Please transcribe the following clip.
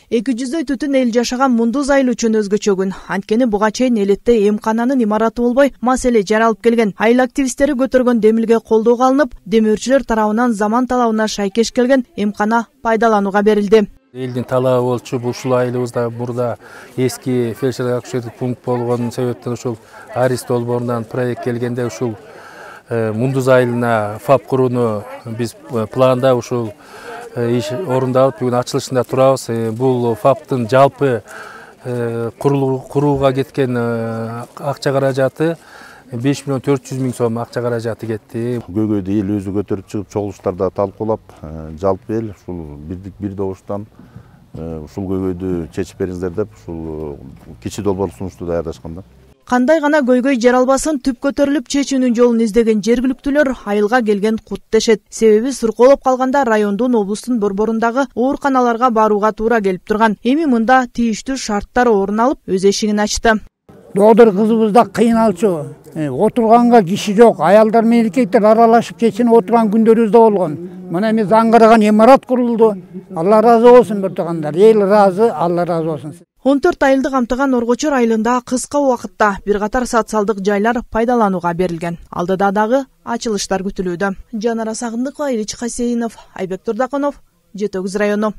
200 түтүн эл жашаган Мундуз айыл үчүн өзгөчө күн. Анткени буга чейин элетте эмкананын имараты болбой, маселе жаралып келген. Айыл активисттери көтөргөн демилге колдоого алынып, демөөрчүлөр тарабынан заман талабына шайкеш келген эмкана пайдаланууга берилди. Элдин талабы болчу, ушул айылыбызда мурда эски фельдшерлик акушерлик пункт болгон себептен ушул Арис долбоорунан проект келгенде ушул Мундуз айылына ФАП курууну биз планда ушул иш орундалып бүгүн ачылышында турабыз. Бул ФАПтын жалпы курууга кеткен акча каражаты 5 миллион 400 миң сом акча каражаты кетти. Көйгөйдө эл өзү көтөрүп чыгып чогулуштарда талкуулап, жалпы эл ушул бирдик бир добуштан ушул көйгөйдү чечип бериңиздер деп ушул кичи долбоорлук сунушту даярдашкан да. Кандай гана көйгөй жаралбасын түп көтөрүлүп чечүүнүн жолун издеген жергиликтүүлөр айылга келген кут дешет. Себеби суркоолоп калганда райондун, облустун борборундагы ооруканаларга барууга туура келип турган. Эми мында тийиштүү шарттар орун алып, өз эшигин ачты. Доодор кызыбыз да кыйналчу. Отурганга киши жок. Аялдар менен эркектер аралашып чечинип отурган күндөрүбүз да болгон. Мына эми заңгыраган имарат курулду. Алла ыраазы болсун биртугандар. Эл ыраазы, Алла ыраазы болсун. 14 айылды камтыган Оргочор айылында кыска убакытта бир катар социалдык жайлар пайдаланууга берилген. Алдыда дагы ачылыштар күтүлүүдө. Жанара Сагындыкова, Илич Хасейинов, Айбек Турдакунов, Жетөгүз району.